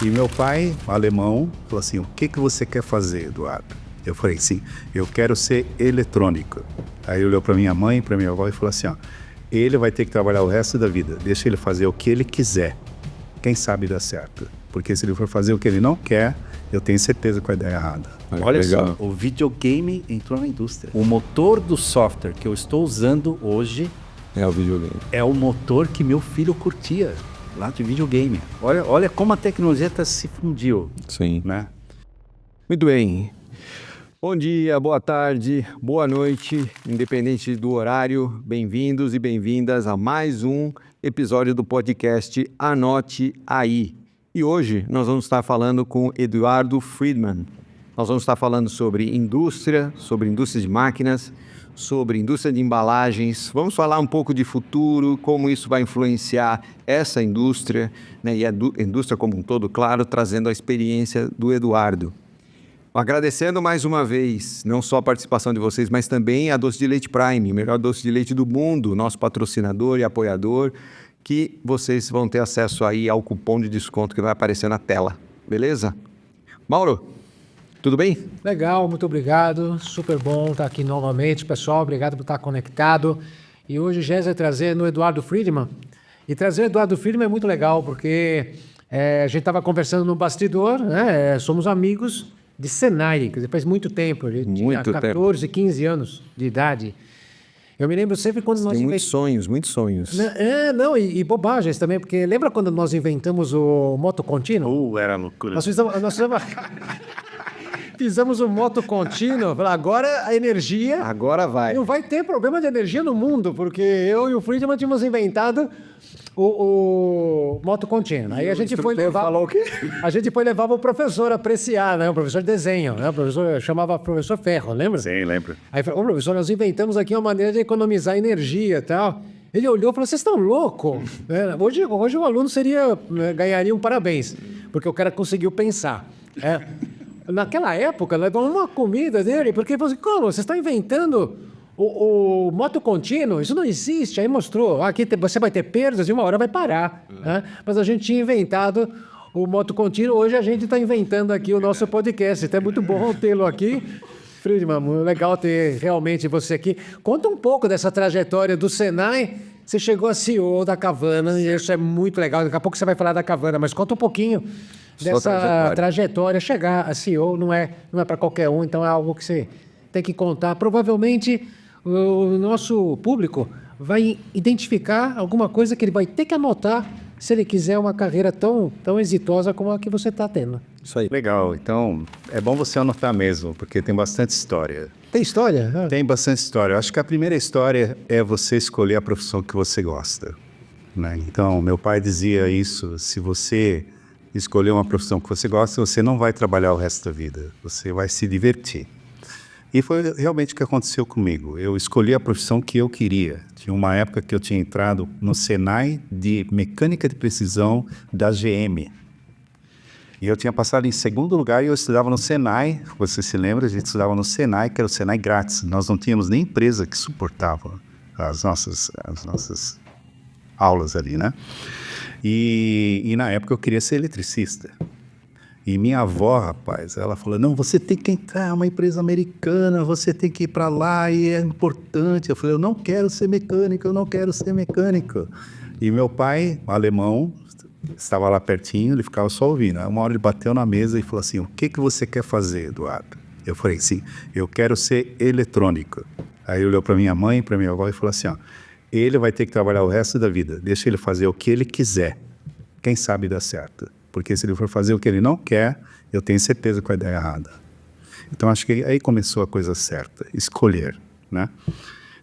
E meu pai, alemão, falou assim, o que você quer fazer, Eduardo? Eu falei assim, eu quero ser eletrônico. Aí ele olhou para minha mãe e para minha avó e falou assim, ó, ele vai ter que trabalhar o resto da vida, deixa ele fazer o que ele quiser. Quem sabe dá certo. Porque se ele for fazer o que ele não quer, eu tenho certeza que vai dar errado. Olha só, o videogame entrou na indústria. O motor do software que eu estou usando hoje é o videogame. É o motor que meu filho curtia lá de videogame. Olha como a tecnologia se fundiu. Sim. Né? Muito bem. Bom dia, boa tarde, boa noite, independente do horário. Bem-vindos e bem-vindas a mais um episódio do podcast Anote Aí. E hoje nós vamos estar falando com Eduardo Friedman. Nós vamos estar falando sobre indústria de máquinas, sobre indústria de embalagens. Vamos falar um pouco de futuro, como isso vai influenciar essa indústria, né, e a indústria como um todo, claro, trazendo a experiência do Eduardo. Agradecendo mais uma vez, não só a participação de vocês, mas também a Doce de Leite Prime, o melhor doce de leite do mundo, nosso patrocinador e apoiador, que vocês vão ter acesso aí ao cupom de desconto que vai aparecer na tela, beleza? Mauro, tudo bem? Legal, muito obrigado, super bom estar aqui novamente, pessoal, obrigado por estar conectado. E hoje o Géser trazer no Eduardo Friedman, e trazer o Eduardo Friedman é muito legal, porque a gente estava conversando no bastidor, né? Somos amigos de Senai, quer dizer, faz muito tempo, a gente tinha 14, 15 anos de idade. Eu me lembro sempre quando nós... Tem muitos sonhos. E bobagens também, porque lembra quando nós inventamos o moto contínuo? Era loucura. Nós fizemos um moto contínuo, agora a energia... Agora vai. Não vai ter problema de energia no mundo, porque eu e o Friedman tínhamos inventado o moto contínuo. Aí a gente foi levar... Falou o quê? A gente foi levar o professor a apreciar, né? O professor de desenho, né? O professor chamava professor Ferro, lembra? Sim, lembro. Aí falou, professor, nós inventamos aqui uma maneira de economizar energia e tal. Ele olhou e falou, vocês estão loucos? Hoje o aluno ganharia um parabéns, porque o cara conseguiu pensar. Naquela época, levou uma comida dele, porque ele falou assim, como? Vocês estão inventando o moto contínuo? Isso não existe. Aí mostrou, aqui você vai ter perdas e uma hora vai parar. Né? Mas a gente tinha inventado o moto contínuo, hoje a gente está inventando aqui o nosso podcast. Então é muito bom tê-lo aqui. Friedman, legal ter realmente você aqui. Conta um pouco dessa trajetória do Senai. Você chegou a CEO da Cavana, e isso é muito legal. Daqui a pouco você vai falar da Cavana, mas conta um pouquinho dessa trajetória. Chegar a CEO não é para qualquer um, então é algo que você tem que contar. Provavelmente o nosso público vai identificar alguma coisa que ele vai ter que anotar se ele quiser uma carreira tão exitosa como a que você está tendo. Isso aí. Legal, então é bom você anotar mesmo, porque tem bastante história. Tem história? Tem bastante história. Eu acho que a primeira história é você escolher a profissão que você gosta. Né? Então, meu pai dizia isso, se você escolher uma profissão que você gosta, você não vai trabalhar o resto da vida, você vai se divertir. E foi realmente o que aconteceu comigo. Eu escolhi a profissão que eu queria. Tinha uma época que eu tinha entrado no Senai de Mecânica de Precisão da GM. E eu tinha passado em segundo lugar e eu estudava no Senai. Você se lembra? A gente estudava no Senai, que era o Senai grátis. Nós não tínhamos nem empresa que suportava as nossas aulas ali, né? E na época eu queria ser eletricista. E minha avó, rapaz, ela falou, não, você tem que entrar em uma empresa americana, você tem que ir para lá e é importante. Eu falei, eu não quero ser mecânico. E meu pai, alemão, estava lá pertinho, ele ficava só ouvindo. Aí uma hora ele bateu na mesa e falou assim, o que você quer fazer, Eduardo? Eu falei assim, eu quero ser eletrônico. Aí ele olhou para minha mãe, para minha avó e falou assim, ó, ele vai ter que trabalhar o resto da vida, deixa ele fazer o que ele quiser. Quem sabe dá certo. Porque se ele for fazer o que ele não quer, eu tenho certeza que vai dar errado. Então, acho que aí começou a coisa certa, escolher, né?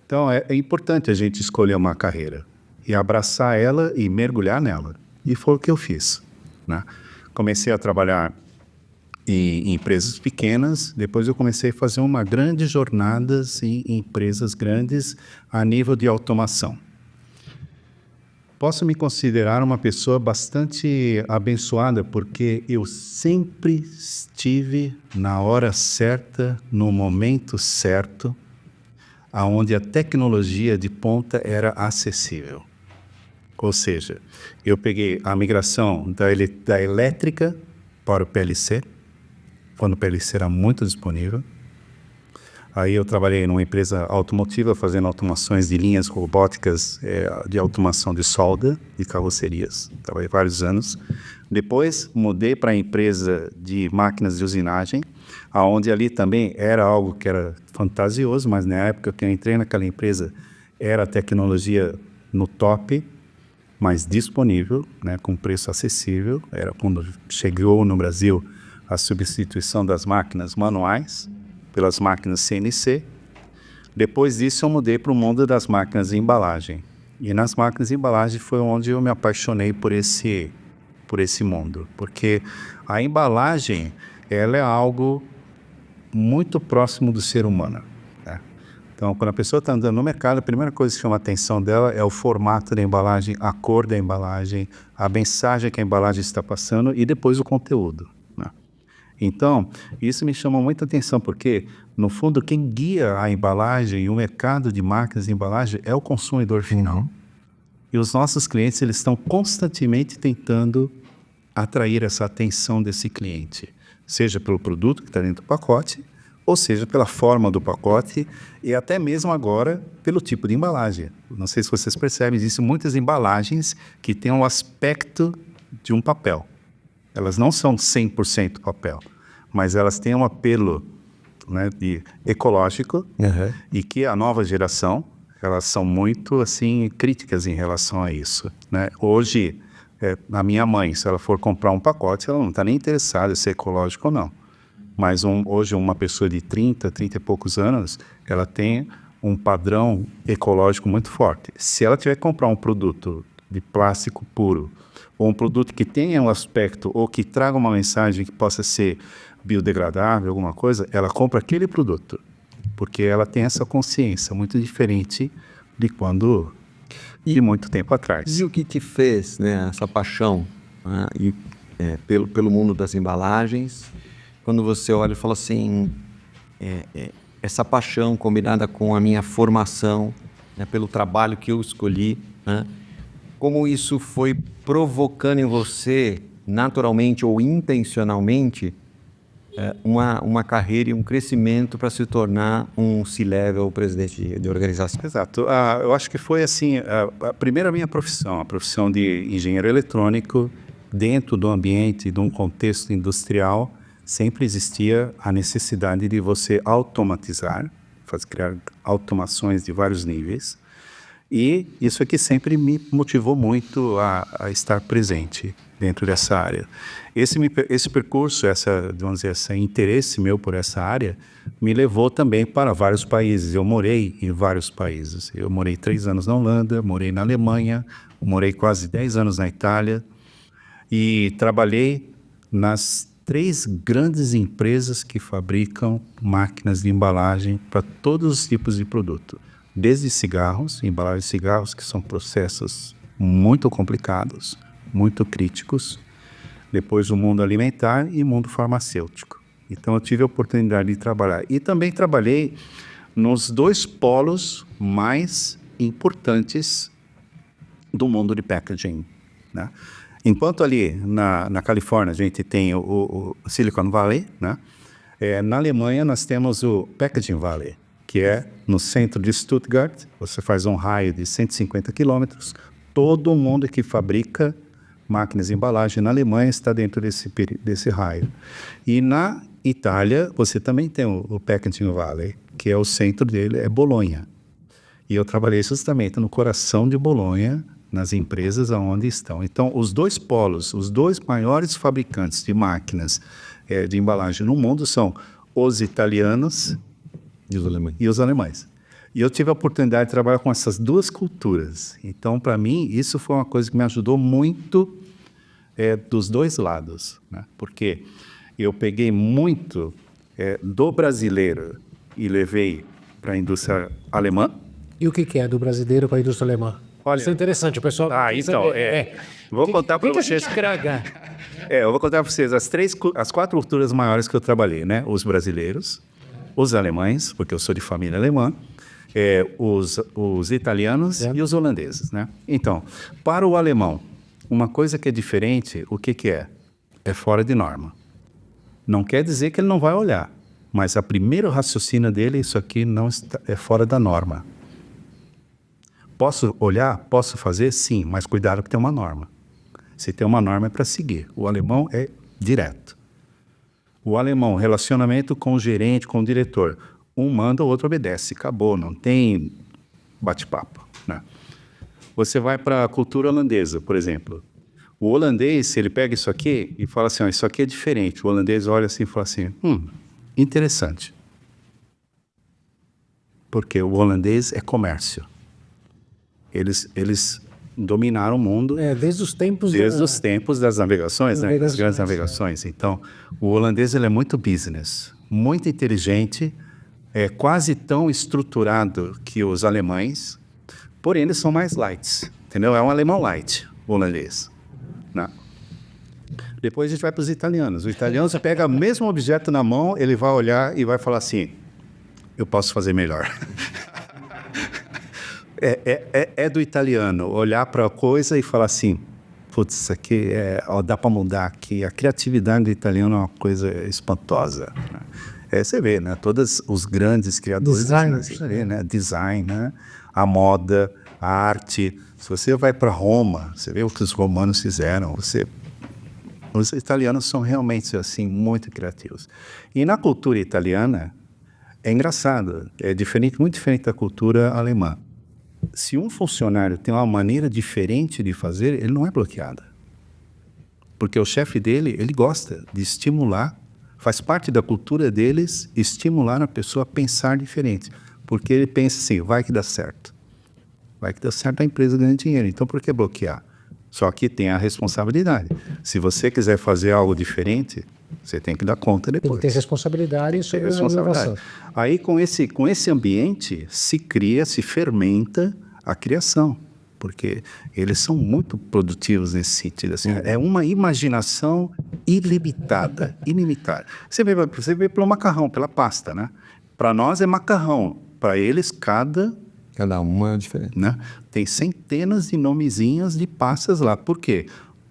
Então, é importante a gente escolher uma carreira e abraçar ela e mergulhar nela. E foi o que eu fiz, né? Comecei a trabalhar em empresas pequenas, depois eu comecei a fazer uma grande jornada em empresas grandes a nível de automação. Posso me considerar uma pessoa bastante abençoada, porque eu sempre estive na hora certa, no momento certo, aonde a tecnologia de ponta era acessível. Ou seja, eu peguei a migração da elétrica para o PLC, quando o PLC era muito disponível. Aí eu trabalhei numa empresa automotiva fazendo automações de linhas robóticas de automação de solda de carrocerias. Trabalhei vários anos. Depois mudei para a empresa de máquinas de usinagem, onde ali também era algo que era fantasioso, mas na época que eu entrei naquela empresa era a tecnologia no top, mas disponível, né, com preço acessível. Era quando chegou no Brasil a substituição das máquinas manuais pelas máquinas CNC. Depois disso eu mudei para o mundo das máquinas de embalagem. E nas máquinas de embalagem foi onde eu me apaixonei por esse mundo. Porque a embalagem, ela é algo muito próximo do ser humano, né? Então, quando a pessoa está andando no mercado, a primeira coisa que chama a atenção dela é o formato da embalagem, a cor da embalagem, a mensagem que a embalagem está passando e depois o conteúdo, né? Então, isso me chama muita atenção, porque, no fundo, quem guia a embalagem e o mercado de máquinas de embalagem é o consumidor final. E os nossos clientes, eles estão constantemente tentando atrair essa atenção desse cliente, seja pelo produto que está dentro do pacote, ou seja pela forma do pacote e até mesmo agora pelo tipo de embalagem. Não sei se vocês percebem, existem muitas embalagens que têm o aspecto de um papel. Elas não são 100% papel, mas elas têm um apelo, né, ecológico, e que a nova geração, elas são muito assim, críticas em relação a isso, né? Hoje, a minha mãe, se ela for comprar um pacote, ela não está nem interessada se é ecológico ou não. Mas hoje uma pessoa de 30 e poucos anos, ela tem um padrão ecológico muito forte. Se ela tiver que comprar um produto de plástico puro, ou um produto que tenha um aspecto, ou que traga uma mensagem que possa ser biodegradável, alguma coisa, ela compra aquele produto, porque ela tem essa consciência muito diferente de quando, de muito tempo atrás. E o que te fez, né, essa paixão, né, pelo mundo das embalagens, quando você olha e fala assim, essa paixão combinada com a minha formação, né, pelo trabalho que eu escolhi, né, como isso foi provocando em você, naturalmente ou intencionalmente, uma carreira e um crescimento para se tornar um C-level presidente de organização? Exato. Eu acho que foi assim, primeiro a minha profissão, a profissão de engenheiro eletrônico, dentro do ambiente, de um contexto industrial, sempre existia a necessidade de você automatizar, criar automações de vários níveis. E isso aqui sempre me motivou muito a estar presente dentro dessa área. Esse percurso, vamos dizer, esse interesse meu por essa área, me levou também para vários países. Eu morei em vários países. Eu morei 3 anos na Holanda, morei na Alemanha, morei quase 10 anos na Itália e trabalhei nas 3 grandes empresas que fabricam máquinas de embalagem para todos os tipos de produto. Desde cigarros, embalagem de cigarros, que são processos muito complicados, muito críticos. Depois o mundo alimentar e o mundo farmacêutico. Então eu tive a oportunidade de trabalhar. E também trabalhei nos 2 polos mais importantes do mundo de packaging, né? Enquanto ali na Califórnia a gente tem o Silicon Valley, né? Na Alemanha nós temos o Packaging Valley, que é no centro de Stuttgart. Você faz um raio de 150 quilômetros. Todo mundo que fabrica máquinas de embalagem na Alemanha está dentro desse raio. E na Itália, você também tem o Packaging Valley, que é o centro dele, é Bolonha. E eu trabalhei justamente no coração de Bolonha, nas empresas onde estão. Então, os 2 polos, os 2 maiores fabricantes de máquinas de embalagem no mundo são os italianos e os alemães. E eu tive a oportunidade de trabalhar com essas 2 culturas. Então, para mim, isso foi uma coisa que me ajudou muito dos 2 lados, né? Porque eu peguei muito do brasileiro e levei para a indústria alemã. E o que é do brasileiro com a indústria alemã? Olha, isso é interessante, o pessoal... então, vou contar para vocês... eu vou contar para vocês as 4 culturas maiores que eu trabalhei, né? Os brasileiros, os alemães, porque eu sou de família alemã, os italianos e os holandeses, né? Então, para o alemão, uma coisa que é diferente, o que é? é fora de norma. Não quer dizer que ele não vai olhar, mas a primeiro raciocínio dele, isso aqui não está, é fora da norma. Posso olhar? Posso fazer? Sim, mas cuidado que tem uma norma. Se tem uma norma é para seguir. O alemão é direto. O alemão, relacionamento com o gerente, com o diretor. Um manda, o outro obedece. Acabou, não tem bate-papo, né? Você vai para a cultura holandesa, por exemplo. O holandês, ele pega isso aqui e fala assim, isso aqui é diferente. O holandês olha assim e fala assim, interessante. Porque o holandês é comércio. Eles dominaram o mundo Desde os tempos... desde os tempos das navegações, né? Das grandes Navegações, navegações. Então, o holandês ele é muito business, muito inteligente, é quase tão estruturado que os alemães, porém eles são mais lights, entendeu? É um alemão light, o holandês. Né? Depois a gente vai para os italianos. O italiano, você pega o mesmo objeto na mão, ele vai olhar e vai falar assim, eu posso fazer melhor. É do italiano olhar para a coisa e falar assim, putz, isso aqui dá para mudar aqui. A criatividade do italiano é uma coisa espantosa. Né? Você vê, né? Todos os grandes criadores... Designers. Né? Design, né? A moda, a arte. Se você vai para Roma, você vê o que os romanos fizeram. Os italianos são realmente assim, muito criativos. E na cultura italiana, é engraçado. É diferente, muito diferente da cultura alemã. Se um funcionário tem uma maneira diferente de fazer, ele não é bloqueado. Porque o chefe dele, ele gosta de estimular, faz parte da cultura deles, estimular a pessoa a pensar diferente. Porque ele pensa assim, vai que dá certo. Vai que dá certo, a empresa ganha dinheiro. Então, por que bloquear? Só que tem a responsabilidade. Se você quiser fazer algo diferente, você tem que dar conta depois. Tem que ter responsabilidade sobre a inovação. Aí, com esse ambiente, se cria, se fermenta a criação, porque eles são muito produtivos nesse sentido. Assim, é uma imaginação ilimitada. Você vê pelo macarrão, pela pasta, né? Para nós é macarrão, para eles cada uma é diferente. né? Tem centenas de nomezinhos de pastas lá. Por quê?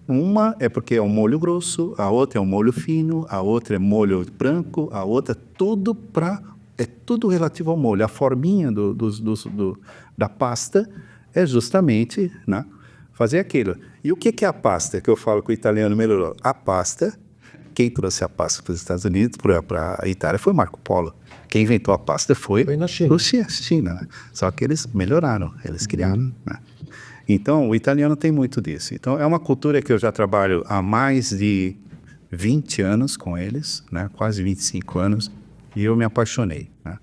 Uma é porque é um molho grosso, a outra é um molho fino, a outra é molho branco, a outra é tudo relativo ao molho. A forminha da pasta é justamente, né, fazer aquilo. E o que é a pasta? Que eu falo que o italiano melhorou. A pasta, quem trouxe a pasta para os Estados Unidos, para a Itália, foi Marco Polo. Quem inventou a pasta foi na China. China, né? Só que eles melhoraram, eles criaram, né? Então, o italiano tem muito disso. Então, é uma cultura que eu já trabalho há mais de 20 anos com eles, né? Quase 25 anos, e eu me apaixonei. Né?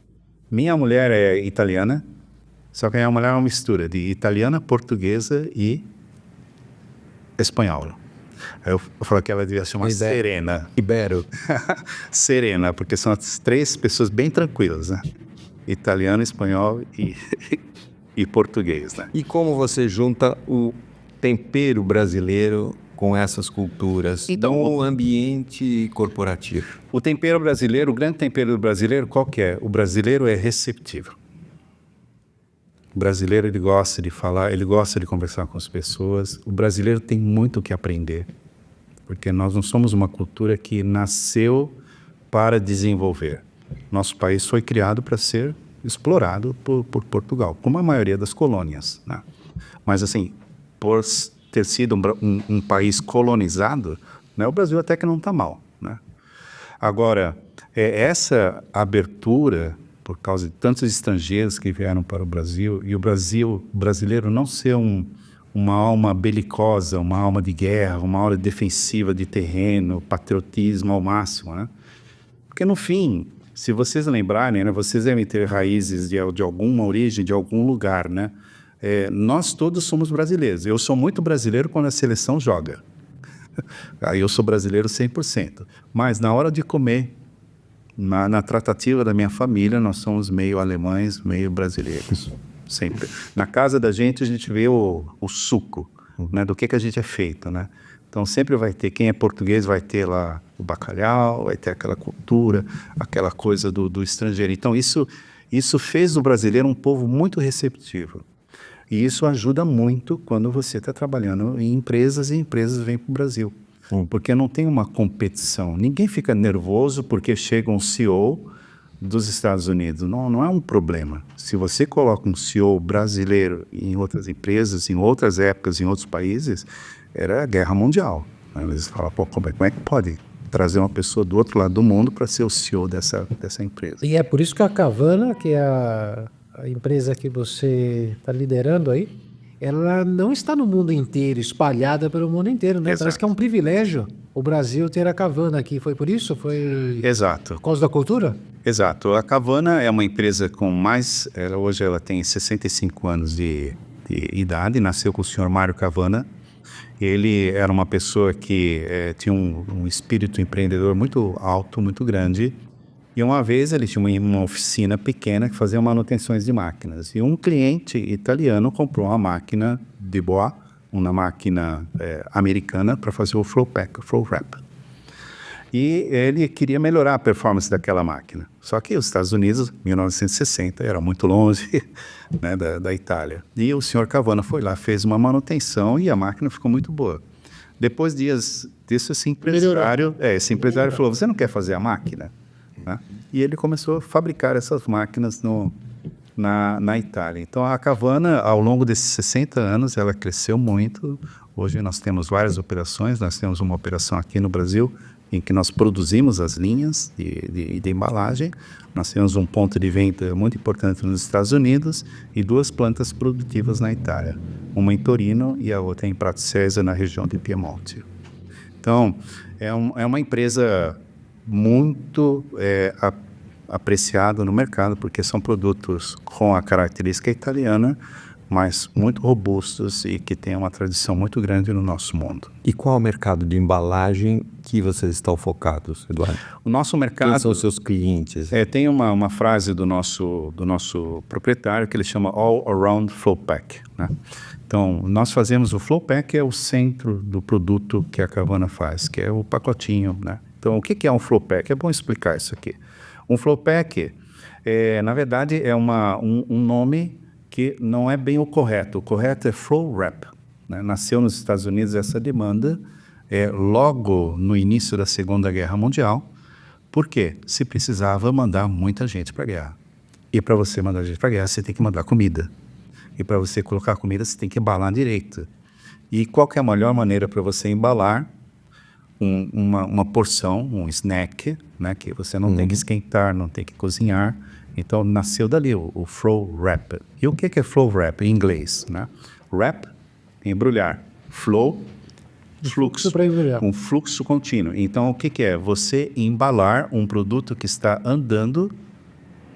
Minha mulher é italiana, só que a minha mulher é uma mistura de italiana, portuguesa e espanhola. Eu falo que ela devia chamar Serena. Ibero. Serena, porque são as três pessoas bem tranquilas, né? Italiano, espanhol e português, né? E como você junta o tempero brasileiro com essas culturas no ambiente corporativo? O tempero brasileiro, o grande tempero do brasileiro, qual que é? O brasileiro é receptivo. O brasileiro, ele gosta de falar, ele gosta de conversar com as pessoas. O brasileiro tem muito o que aprender, porque nós não somos uma cultura que nasceu para desenvolver. Nosso país foi criado para ser explorado por Portugal, como a maioria das colônias, né? Mas assim, por ter sido um país colonizado, né, o Brasil até que não está mal, né? Agora, essa abertura, por causa de tantos estrangeiros que vieram para o Brasil, e o brasileiro não ser uma alma belicosa, uma alma de guerra, uma alma defensiva de terreno, patriotismo ao máximo, né? Porque no fim, se vocês lembrarem, né, vocês devem ter raízes de alguma origem, de algum lugar, né? Nós todos somos brasileiros. Eu sou muito brasileiro quando a seleção joga. Aí eu sou brasileiro 100%. Mas na hora de comer, na tratativa da minha família, nós somos meio alemães, meio brasileiros. Sempre. Na casa da gente, a gente vê o suco, né, do que a gente é feito, né? Então, sempre vai ter, quem é português vai ter lá o bacalhau, vai ter aquela cultura, aquela coisa do estrangeiro. Então, isso fez do brasileiro um povo muito receptivo. E isso ajuda muito quando você está trabalhando em empresas e empresas vêm para o Brasil. porque não tem uma competição. Ninguém fica nervoso porque chega um CEO dos Estados Unidos. Não é um problema. Se você coloca um CEO brasileiro em outras empresas, em outras épocas, em outros países, era a guerra mundial. Eles falam, pô, como é que pode trazer uma pessoa do outro lado do mundo para ser o CEO dessa empresa? E é por isso que a Cavana, que é a empresa que você está liderando aí, ela não está no mundo inteiro, espalhada pelo mundo inteiro, né? Exato. Parece que é um privilégio o Brasil ter a Cavana aqui. Foi por isso? Foi Exato. por causa da cultura? Exato. A Cavana é uma empresa com mais... hoje ela tem 65 anos de idade, nasceu com o senhor Mário Cavana. Ele era uma pessoa que tinha um espírito empreendedor muito alto, muito grande. E uma vez ele tinha uma oficina pequena que fazia manutenções de máquinas. E um cliente italiano comprou uma máquina de boa, uma máquina americana para fazer o flow wrap. E ele queria melhorar a performance daquela máquina. Só que os Estados Unidos, 1960, era muito longe, né, da Itália. E o senhor Cavana foi lá, fez uma manutenção e a máquina ficou muito boa. Depois disso, esse empresário falou, você não quer fazer a máquina? Né? E ele começou a fabricar essas máquinas na Itália. Então, a Cavana, ao longo desses 60 anos, ela cresceu muito. Hoje nós temos várias operações. Nós temos uma operação aqui no Brasil, em que nós produzimos as linhas de embalagem. Nós temos um ponto de venda muito importante nos Estados Unidos e 2 plantas produtivas na Itália. Uma em Torino e a outra em Prato César, na região de Piemonte. Então, é uma empresa muito apreciada no mercado, porque são produtos com a característica italiana, mas muito robustos e que têm uma tradição muito grande no nosso mundo. E qual é o mercado de embalagem que vocês estão focados, Eduardo? O nosso mercado... Quem são os seus clientes? Tem uma frase do nosso proprietário que ele chama All Around Flow Pack, né? Então, nós fazemos o Flow Pack, é o centro do produto que a Cavana faz, que é o pacotinho, né? Então, o que é um Flow Pack? É bom explicar isso aqui. Um Flow Pack, na verdade, é um nome que não é bem o correto. O correto é Flow Wrap, né? Nasceu nos Estados Unidos essa demanda logo no início da Segunda Guerra Mundial. Por quê? Se precisava mandar muita gente para a guerra. E para você mandar gente para a guerra, você tem que mandar comida. E para você colocar comida, você tem que embalar direito. E qual que é a melhor maneira para você embalar uma porção, um snack, né, que você não tem que esquentar, não tem que cozinhar? Então, nasceu dali o Flow Wrap. E o que é Flow Wrap em inglês? Né? Wrap, embrulhar. Flow, fluxo, um fluxo contínuo. Então, o que é? Você embalar um produto que está andando,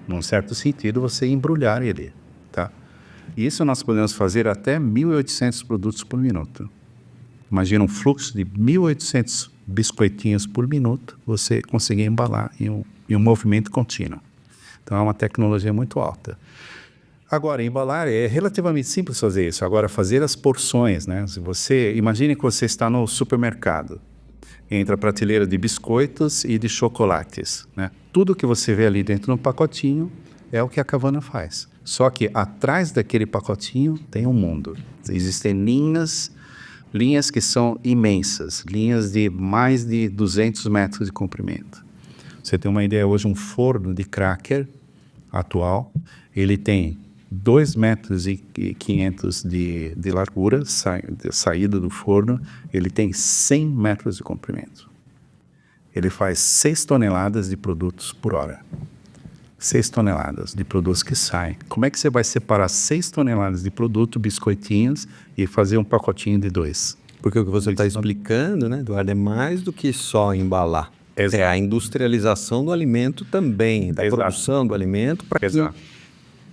num certo sentido, você embrulhar ele. Tá? E isso nós podemos fazer até 1.800 produtos por minuto. Imagina um fluxo de 1.800 biscoitinhos por minuto, você conseguir embalar em um movimento contínuo. Então, é uma tecnologia muito alta. Agora, embalar é relativamente simples fazer isso. Agora, fazer as porções, né? Imagine que você está no supermercado, entre a prateleira de biscoitos e de chocolates, né? Tudo que você vê ali dentro do pacotinho é o que a Cavana faz. Só que atrás daquele pacotinho tem um mundo. Existem linhas que são imensas, linhas de mais de 200 metros de comprimento. Você tem uma ideia, hoje um forno de cracker atual, ele tem 2,5 metros de largura, saída do forno, ele tem 100 metros de comprimento. Ele faz 6 toneladas de produtos por hora. 6 toneladas de produtos que saem. Como é que você vai separar 6 toneladas de produto, biscoitinhos, e fazer um pacotinho de 2? Porque o que você está explicando, né, Eduardo, é mais do que só embalar. Exato. É a industrialização do alimento também, da Exato. produção do alimento, para que,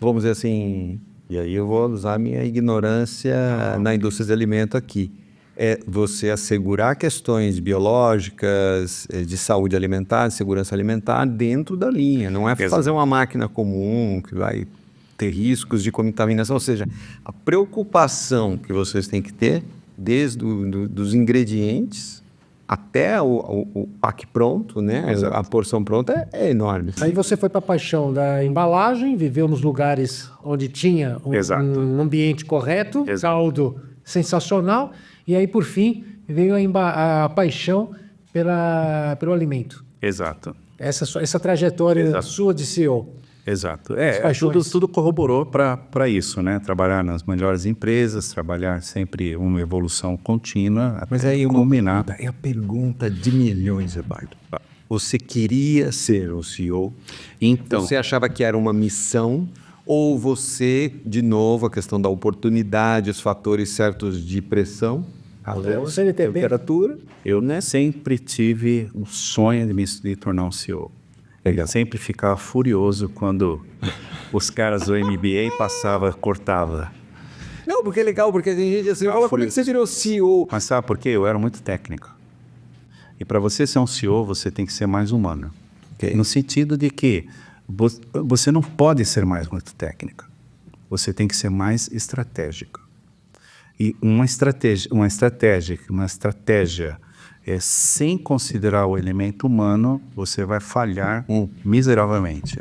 vamos dizer assim, e aí eu vou usar minha ignorância na indústria de alimento aqui, é você assegurar questões biológicas, de saúde alimentar, de segurança alimentar dentro da linha. Não é fazer uma máquina comum que vai ter riscos de contaminação. Ou seja, a preocupação que vocês têm que ter, desde dos ingredientes até o pack pronto, né? A porção pronta é enorme. Aí você foi para a paixão da embalagem, viveu nos lugares onde tinha um ambiente correto, caldo sensacional, e aí, por fim, veio a paixão pelo alimento. Exato. Essa trajetória sua de CEO. Exato. Tudo corroborou para isso, né? Trabalhar nas melhores empresas, trabalhar sempre uma evolução contínua, Mas até aí culminar. é a pergunta de milhões, Eduardo. Você queria ser o CEO? Então, Você achava que era uma missão? Ou você, de novo, a questão da oportunidade, os fatores certos de pressão, O CNTB. temperatura? eu sempre tive o sonho de tornar um CEO. Eu sempre ficava furioso quando os caras do MBA cortava. Não, porque é legal, porque tem gente assim, como é que você virou CEO? Mas sabe por quê? Eu era muito técnico. E para você ser um CEO, você tem que ser mais humano. Ok. No sentido de que você não pode ser mais muito técnico. Você tem que ser mais estratégico. E uma estratégia sem considerar o elemento humano, você vai falhar miseravelmente.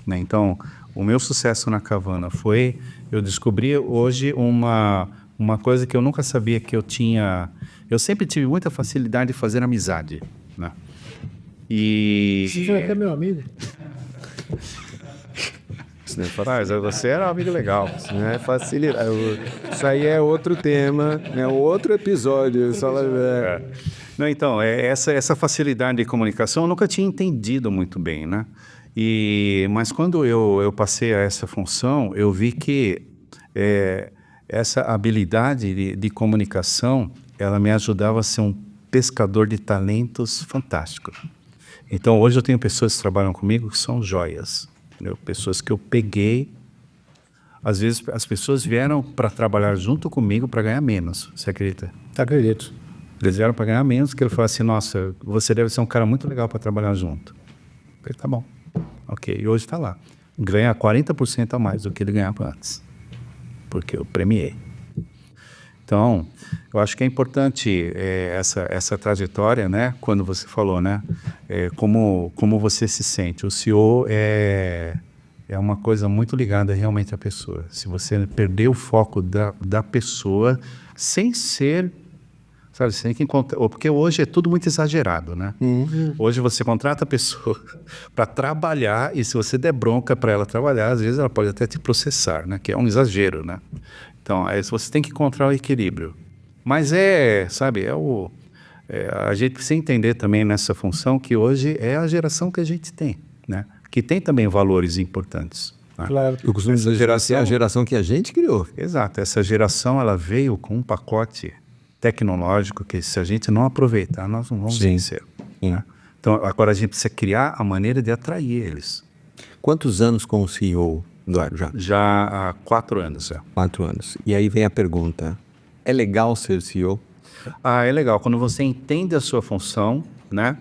Né? Então, o meu sucesso na Kavana foi... Eu descobri hoje uma coisa que eu nunca sabia que eu tinha... Eu sempre tive muita facilidade de fazer amizade. Né? E... Você é até meu amigo. Mas você era um amigo legal. Não é facilidade. Isso aí é outro tema, é outro episódio. Não, então, essa facilidade de comunicação eu nunca tinha entendido muito bem, né? Mas quando eu passei a essa função, eu vi que essa habilidade de comunicação, ela me ajudava a ser um pescador de talentos fantástico. Então, hoje eu tenho pessoas que trabalham comigo que são joias, entendeu? Pessoas que eu peguei. Às vezes, as pessoas vieram para trabalhar junto comigo para ganhar menos, você acredita? Acredito. Eles vieram para ganhar menos, que ele falou assim, nossa, você deve ser um cara muito legal para trabalhar junto. Eu falei, tá bom. Ok, e hoje está lá. Ganha 40% a mais do que ele ganhava antes. Porque eu premiei. Então, eu acho que é importante essa trajetória, né? Quando você falou, né? Como você se sente. O CEO é uma coisa muito ligada realmente à pessoa. Se você perder o foco da pessoa, sem ser... Sabe, você tem que encontrar... Porque hoje é tudo muito exagerado, né? Hoje você contrata a pessoa para trabalhar e se você der bronca para ela trabalhar, às vezes ela pode até te processar, né? Que é um exagero, né? Então, você tem que encontrar o equilíbrio. Mas a gente precisa entender também nessa função que hoje é a geração que a gente tem, né? Que tem também valores importantes. Né? Claro. Eu costumo dizer assim, é a geração que a gente criou. Exato. Essa geração, ela veio com um pacote tecnológico que se a gente não aproveitar, nós não vamos vencer. Né? Então, agora a gente precisa criar a maneira de atrair eles. Quantos anos como CEO, Eduardo, já? Já há 4 anos. 4 anos. E aí vem a pergunta, é legal ser CEO? É legal. Quando você entende a sua função, né?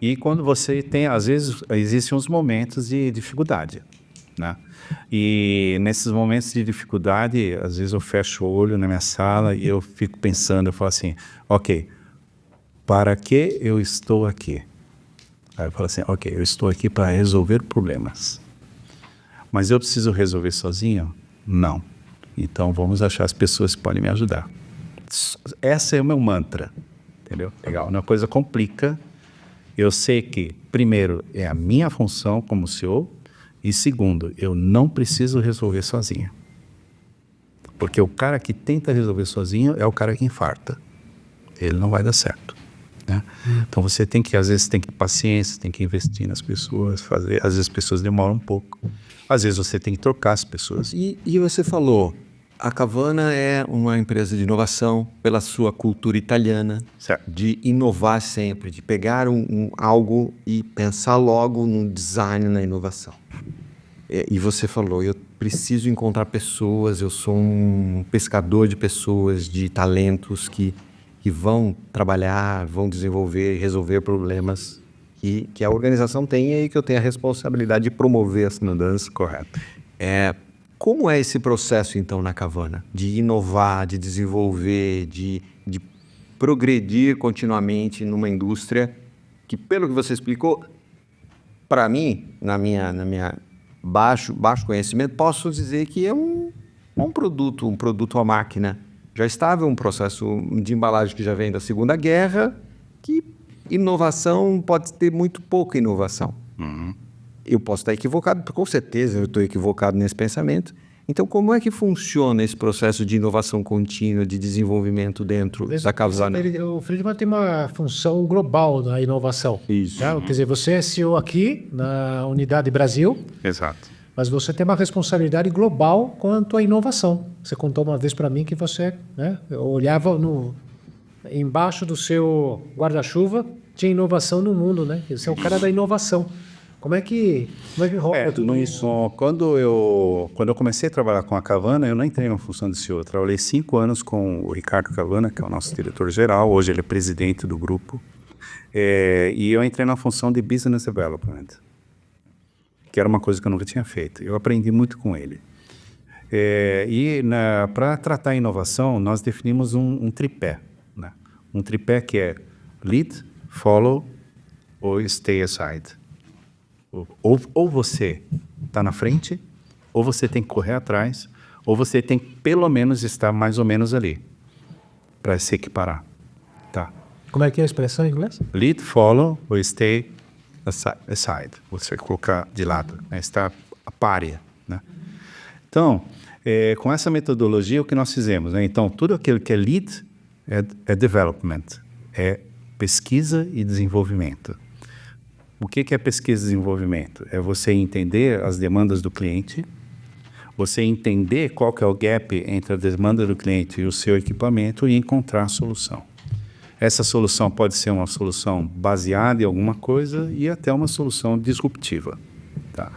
E quando você tem, às vezes, existem uns momentos de dificuldade, né? E nesses momentos de dificuldade, às vezes eu fecho o olho na minha sala e eu fico pensando, eu falo assim, ok, para que eu estou aqui? Aí eu falo assim, ok, eu estou aqui para resolver problemas. Mas eu preciso resolver sozinho? Não. Então vamos achar as pessoas que podem me ajudar. Esse é o meu mantra, entendeu? Legal, uma coisa complica. Eu sei que, primeiro, é a minha função como CEO, e segundo, eu não preciso resolver sozinho. Porque o cara que tenta resolver sozinho é o cara que infarta. Ele não vai dar certo. Né? Então você tem que, às vezes, tem que ter paciência, tem que investir nas pessoas, fazer. Às vezes as pessoas demoram um pouco. Às vezes você tem que trocar as pessoas. E você falou, a Kavana é uma empresa de inovação pela sua cultura italiana, Certo. de inovar sempre, de pegar algo e pensar logo no design, na inovação. E você falou, eu preciso encontrar pessoas, eu sou um pescador de pessoas, de talentos que vão trabalhar, vão desenvolver e resolver problemas que a organização tem e que eu tenho a responsabilidade de promover essa mudança. Correto. Como é esse processo, então, na Kavana? De inovar, de desenvolver, de progredir continuamente numa indústria que, pelo que você explicou, para mim, na minha baixo conhecimento, posso dizer que é um produto, uma máquina já estável, um processo de embalagem que já vem da Segunda Guerra, que inovação pode ter muito pouca inovação. Eu posso estar equivocado, com certeza eu estou equivocado nesse pensamento. Então, como é que funciona esse processo de inovação contínua, de desenvolvimento dentro da Capvana? O Friedman tem uma função global da inovação. Isso. Tá? Quer dizer, você é CEO aqui na Unidade Brasil, Exato. mas você tem uma responsabilidade global quanto à inovação. Você contou uma vez para mim que você, né, olhava embaixo do seu guarda-chuva, tinha inovação no mundo, né? Você é o cara da inovação. Como é que rola tudo isso? Quando eu comecei a trabalhar com a Capvana, eu não entrei na função de CEO. Eu trabalhei 5 anos com o Ricardo Capvana, que é o nosso diretor-geral. Hoje ele é presidente do grupo. E eu entrei na função de Business Development, que era uma coisa que eu nunca tinha feito. Eu aprendi muito com ele. Para tratar a inovação, nós definimos um tripé. Né? Um tripé que é lead, follow ou stay aside. Ou você está na frente, ou você tem que correr atrás, ou você tem que pelo menos estar mais ou menos ali para se equiparar. Tá? Como é que é a expressão em inglês? Lead, follow ou stay aside. Você colocar de lado, né? Está a párea. Né? Então, com essa metodologia, o que nós fizemos? Né? Então, tudo aquilo que é lead é development, é pesquisa e desenvolvimento. O que é pesquisa e desenvolvimento? É você entender as demandas do cliente, você entender qual que é o gap entre a demanda do cliente e o seu equipamento e encontrar a solução. Essa solução pode ser uma solução baseada em alguma coisa e até uma solução disruptiva. Tá?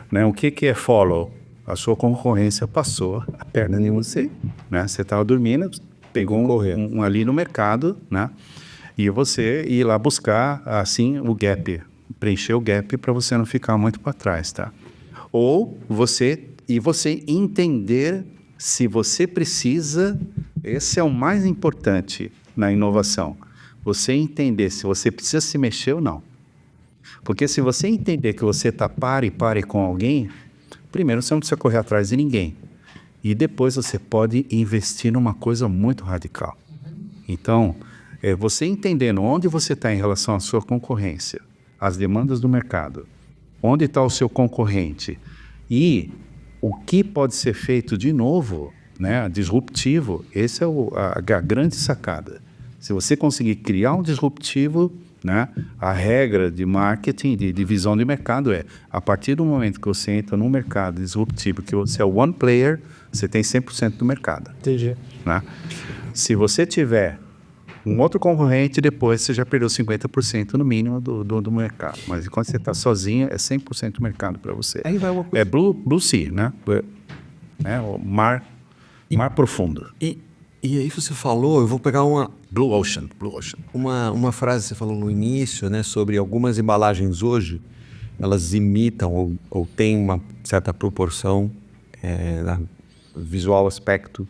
Né? O que é follow? A sua concorrência passou a perna em você. Né? Você estava dormindo, pegou um ali no mercado, né? E você ir lá buscar assim o gap, preencher o gap para você não ficar muito para trás, tá? Ou você entender se você precisa, esse é o mais importante na inovação, você entender se você precisa se mexer ou não. Porque se você entender que você está pare com alguém, primeiro você não precisa correr atrás de ninguém. E depois você pode investir numa coisa muito radical. Então, você entendendo onde você está em relação à sua concorrência, as demandas do mercado, onde está o seu concorrente e o que pode ser feito de novo, né, disruptivo, esse é a grande sacada. Se você conseguir criar um disruptivo, né, a regra de marketing, de visão de mercado a partir do momento que você entra num mercado disruptivo, que você é one player, você tem 100% do mercado. Entendi. Né? Se você tiver um outro concorrente, depois você já perdeu 50% no mínimo do mercado. Mas enquanto você está sozinho, é 100% do mercado para você. Aí vai uma coisa. É Blue Sea, né? O mar profundo. E aí você falou, eu vou pegar Blue Ocean. uma frase que você falou no início, né, sobre algumas embalagens hoje, elas imitam ou têm uma certa proporção visual aspecto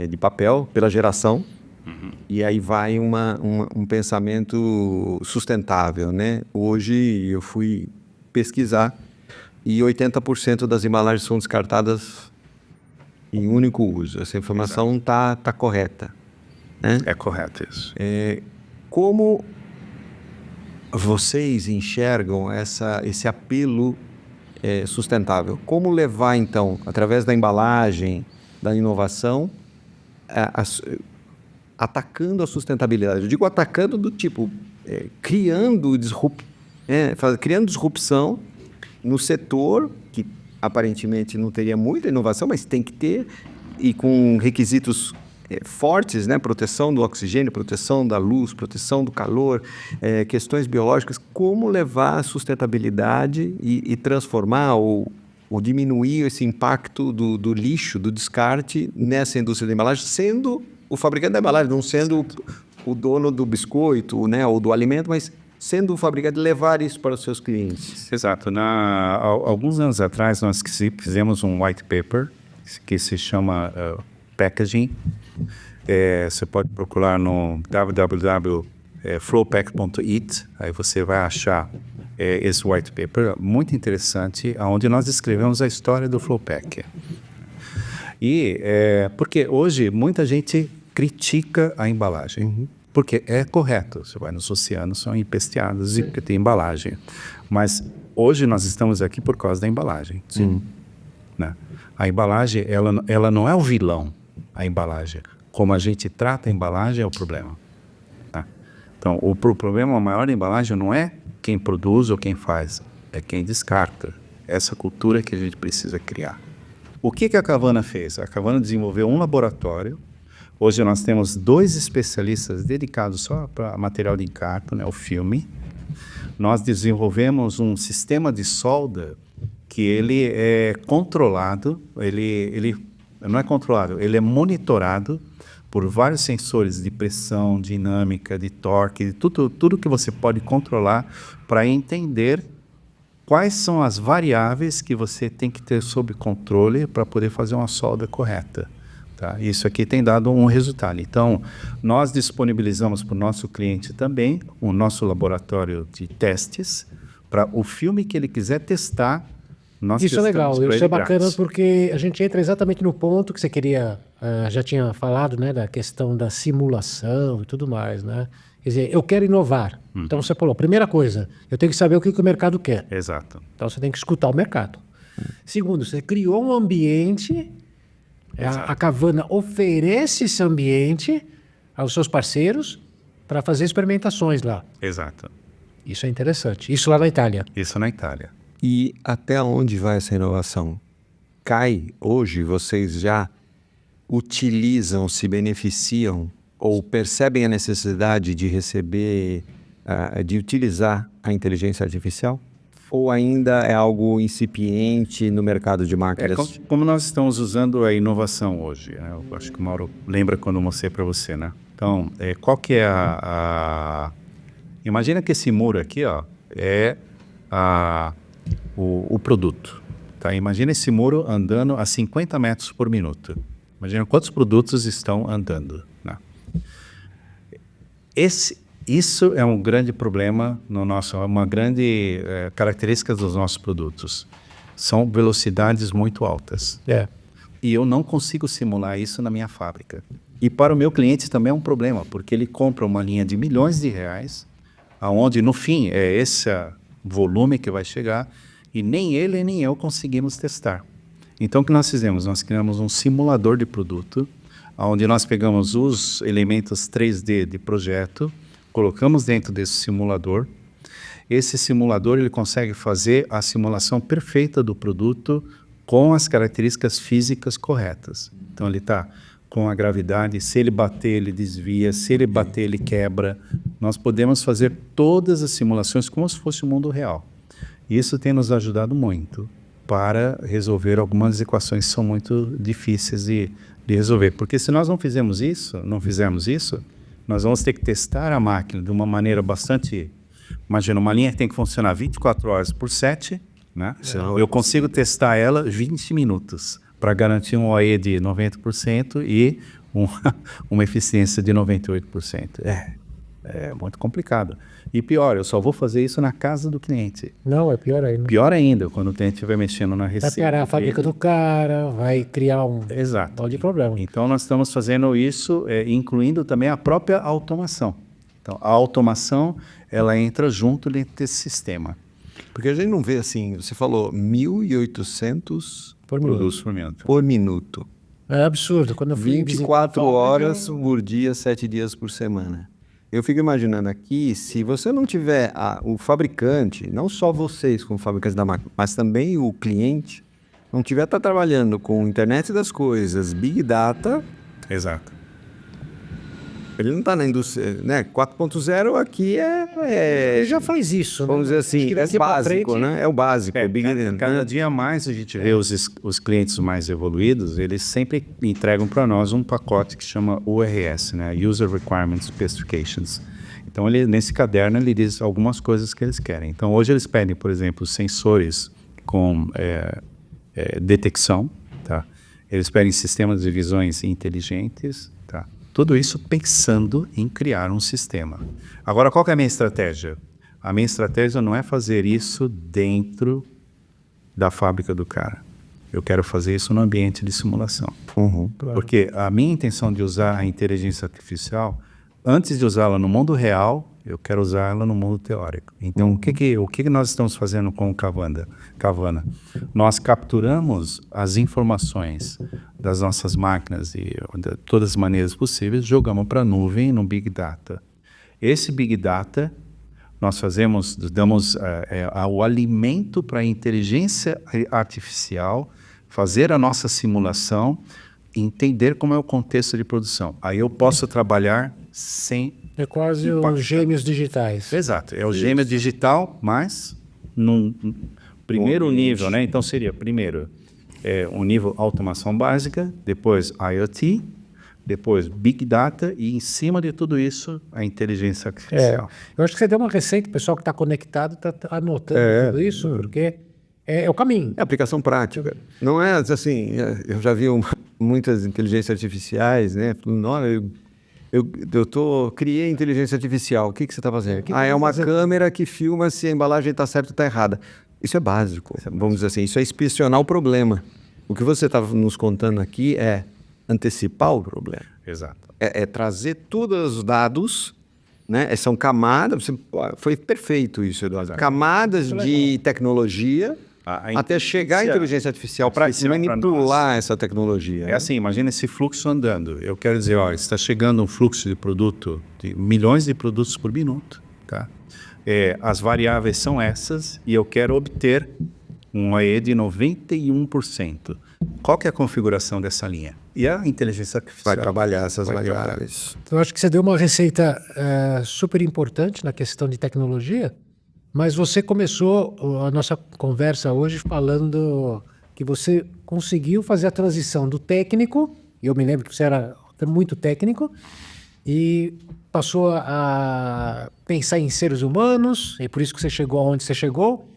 de papel pela geração. E aí vai um pensamento sustentável, né? Hoje eu fui pesquisar e 80% das embalagens são descartadas em único uso. Essa informação tá correta, né? É correto isso. Como vocês enxergam esse apelo sustentável? Como levar, então, através da embalagem, da inovação, atacando a sustentabilidade? Eu digo atacando do tipo, criando disrupção no setor que aparentemente não teria muita inovação, mas tem que ter, e com requisitos fortes, né? Proteção do oxigênio, proteção da luz, proteção do calor, questões biológicas. Como levar a sustentabilidade e transformar ou diminuir esse impacto do lixo, do descarte nessa indústria da embalagem, sendo o fabricante da embalagem, não sendo o dono do biscoito, né, ou do alimento, mas sendo o fabricante, levar isso para os seus clientes. Exato. Alguns anos atrás, nós fizemos um white paper que se chama Packaging. Você pode procurar no www.flowpack.it, aí você vai achar esse white paper muito interessante, onde nós escrevemos a história do Flowpack. Porque hoje muita gente critica a embalagem. Porque é correto. Você vai nos oceanos, são empesteados porque tem embalagem. Mas hoje nós estamos aqui por causa da embalagem. Sim. Né? A embalagem, ela não é o vilão, a embalagem. Como a gente trata a embalagem é o problema. Tá? Então, o problema maior da embalagem não é quem produz ou quem faz, é quem descarta. Essa cultura que a gente precisa criar. O que a Kavana fez? A Kavana desenvolveu um laboratório. Hoje nós temos 2 especialistas dedicados só para material de encarto, né, o filme. Nós desenvolvemos um sistema de solda que ele é controlado, ele não é controlado, ele é monitorado por vários sensores de pressão, dinâmica, de torque, de tudo que você pode controlar para entender quais são as variáveis que você tem que ter sob controle para poder fazer uma solda correta. Tá? Isso aqui tem dado um resultado. Então, nós disponibilizamos para o nosso cliente também o nosso laboratório de testes para o filme que ele quiser testar. Nós Isso é legal, isso é bacana grátis. porque a gente entra exatamente no ponto que você queria, já tinha falado, né, da questão da simulação e tudo mais, né? Quer dizer, eu quero inovar. Então você falou, primeira coisa, eu tenho que saber o que o mercado quer. Exato. Então você tem que escutar o mercado. Segundo, você criou um ambiente, a Kavana oferece esse ambiente aos seus parceiros para fazer experimentações lá. Exato. Isso é interessante. Isso lá na Itália. Isso na Itália. E até onde vai essa inovação? Hoje vocês já utilizam, se beneficiam ou percebem a necessidade de receber, de utilizar a inteligência artificial? Ou ainda é algo incipiente no mercado de máquinas? Como nós estamos usando a inovação hoje, né? Eu acho que o Mauro lembra quando eu mostrei para você, né? Então, qual que é Imagina que esse muro aqui, ó, é o produto. Tá? Imagina esse muro andando a 50 metros por minuto. Imagina quantos produtos estão andando. Né? Isso é um grande problema uma grande característica dos nossos produtos. São velocidades muito altas. E eu não consigo simular isso na minha fábrica. E para o meu cliente também é um problema, porque ele compra uma linha de milhões de reais, aonde no fim é esse volume que vai chegar, e nem ele nem eu conseguimos testar. Então o que nós fizemos? Nós criamos um simulador de produto, onde nós pegamos os elementos 3D de projeto, colocamos dentro desse simulador. Esse simulador ele consegue fazer a simulação perfeita do produto com as características físicas corretas. Então ele está com a gravidade, se ele bater ele desvia, se ele bater ele quebra. Nós podemos fazer todas as simulações como se fosse o mundo real. E isso tem nos ajudado muito para resolver algumas equações que são muito difíceis de resolver. Porque se nós não fizermos isso, nós vamos ter que testar a máquina de uma maneira bastante... Imagina, uma linha que tem que funcionar 24 horas por 7, né? Eu consigo testar ela 20 minutos para garantir um OE de 90% e uma eficiência de 98%. É muito complicado. E pior, eu só vou fazer isso na casa do cliente. Não, é pior ainda. Pior ainda, quando o cliente estiver mexendo na receita. Vai parar a fábrica do cara, vai criar um monte de problema. Então, nós estamos fazendo isso, incluindo também a própria automação. Então, a automação, ela entra junto dentro desse sistema. Porque a gente não vê assim, você falou 1.800 produtos por minuto. Por minuto. É absurdo. Quando eu fui 24 horas por dia, 7 dias por semana. Eu fico imaginando aqui, se você não tiver o fabricante, não só vocês como fabricantes da máquina, mas também o cliente, não tiver trabalhando com internet das coisas, Big Data... Exato. Ele não está na indústria, né? 4.0 aqui já faz isso, né? Vamos dizer assim, é básico, né? É o básico. Cada dia mais a gente vê os clientes mais evoluídos, eles sempre entregam para nós um pacote que chama URS, né? User Requirements Specifications. Então, nesse caderno, ele diz algumas coisas que eles querem. Então, hoje eles pedem, por exemplo, sensores com detecção, tá? Eles pedem sistemas de visões inteligentes, tá? Tudo isso pensando em criar um sistema. Agora, qual que é a minha estratégia? A minha estratégia não é fazer isso dentro da fábrica do cara. eu quero fazer isso no ambiente de simulação. Porque a minha intenção de usar a inteligência artificial, antes de usá-la no mundo real, eu quero usá-la no mundo teórico. Então, o que nós estamos fazendo com o Kavana? Nós capturamos as informações das nossas máquinas de todas as maneiras possíveis, jogamos para a nuvem no Big Data. Esse Big Data, nós damos o alimento para a inteligência artificial fazer a nossa simulação, entender como é o contexto de produção. Aí eu posso trabalhar sem... É quase os gêmeos digitais. Exato, é o gêmeo digital, mas no primeiro nível, né? Então seria, primeiro, o nível automação básica, depois IoT, depois Big Data e, em cima de tudo isso, a inteligência artificial. Eu acho que você deu uma receita, o pessoal que está conectado está anotando tudo isso, porque é o caminho. É aplicação prática. Não é assim, eu já vi muitas inteligências artificiais, né? Criei inteligência artificial. O que você está fazendo? É uma câmera que filma se a embalagem está certa ou está errada. Isso é básico, vamos dizer assim. Isso é inspecionar o problema. O que você está nos contando aqui é antecipar o problema. Exato. É trazer todos os dados, né? São camadas. Foi perfeito isso, Eduardo. Camadas de tecnologia até chegar à inteligência artificial para manipular essa tecnologia. É assim, imagina esse fluxo andando. Eu quero dizer, está chegando um fluxo de produto, de milhões de produtos por minuto. Tá? As variáveis são essas e eu quero obter um AE de 91%. Qual que é a configuração dessa linha? E a inteligência artificial vai trabalhar essas variáveis. Então, eu acho que você deu uma receita super importante na questão de tecnologia, mas você começou a nossa conversa hoje falando que você conseguiu fazer a transição do técnico, e eu me lembro que você era muito técnico, e passou a pensar em seres humanos, e por isso que você chegou aonde você chegou.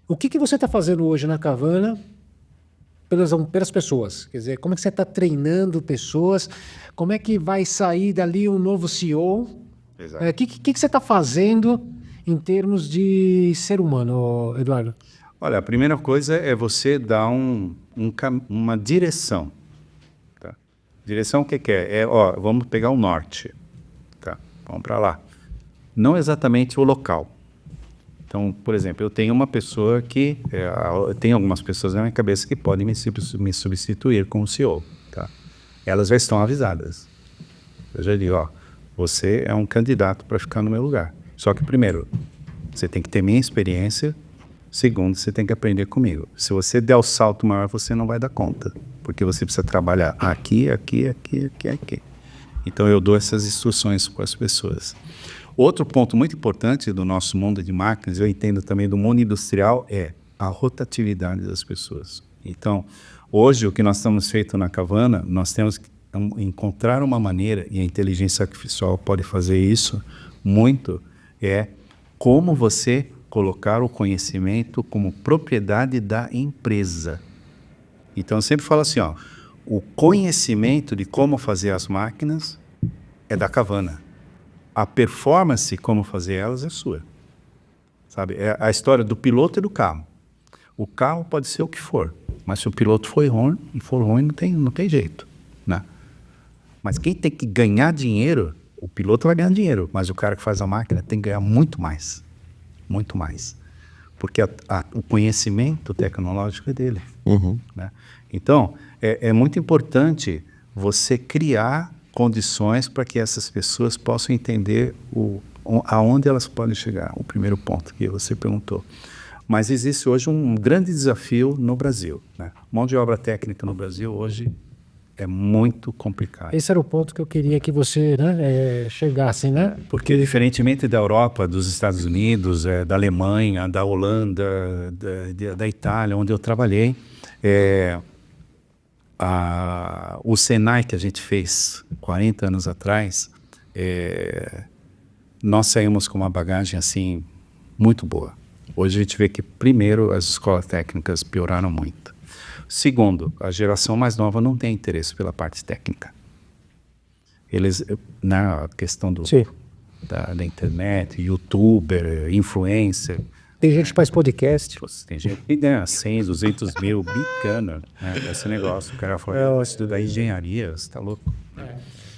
O que você está fazendo hoje na Kavana pelas pessoas? Quer dizer, como é que você está treinando pessoas? Como é que vai sair dali um novo CEO? Exato. O que você está fazendo em termos de ser humano, Eduardo? Olha, a primeira coisa é você dar uma direção. Tá? Direção o que é? Vamos pegar o norte. Tá? Vamos para lá. Não exatamente o local. Então, por exemplo, eu tenho uma pessoa que... tem algumas pessoas na minha cabeça que podem me substituir como CEO. Tá? Elas já estão avisadas. Eu já digo, você é um candidato para ficar no meu lugar. Só que, primeiro, você tem que ter minha experiência. Segundo, você tem que aprender comigo. Se você der o salto maior, você não vai dar conta. Porque você precisa trabalhar aqui, aqui, aqui, aqui, aqui. Então, eu dou essas instruções para as pessoas. Outro ponto muito importante do nosso mundo de máquinas, eu entendo também do mundo industrial, é a rotatividade das pessoas. Então, hoje, o que nós estamos feito na Kavana, nós temos que encontrar uma maneira, e a inteligência artificial pode fazer isso muito, é como você colocar o conhecimento como propriedade da empresa. Então, eu sempre falo assim, o conhecimento de como fazer as máquinas é da Kavana. A performance, como fazer elas, é sua. Sabe? É a história do piloto e do carro. O carro pode ser o que for, mas se o piloto for ruim, não tem jeito. Né? Mas quem tem que ganhar dinheiro, o piloto vai ganhar dinheiro, mas o cara que faz a máquina tem que ganhar muito mais. Muito mais. Porque o conhecimento tecnológico é dele. Né? Então, é muito importante você criar condições para que essas pessoas possam entender aonde elas podem chegar. O primeiro ponto que você perguntou. Mas existe hoje um grande desafio no Brasil. Né? Mão de obra técnica no Brasil hoje é muito complicado. Esse era o ponto que eu queria que você chegasse, né? Porque, diferentemente da Europa, dos Estados Unidos, da Alemanha, da Holanda, da Itália, onde eu trabalhei, o Senai que a gente fez 40 anos atrás, nós saímos com uma bagagem assim muito boa. Hoje a gente vê que, primeiro, as escolas técnicas pioraram muito. Segundo, a geração mais nova não tem interesse pela parte técnica. Eles, na questão da internet, youtuber, influencer, Tem gente que faz podcast. Pô, tem gente que ganha 100, 200 mil, bicana, né? Esse negócio. O cara fala, eu estudo engenharia, você tá louco?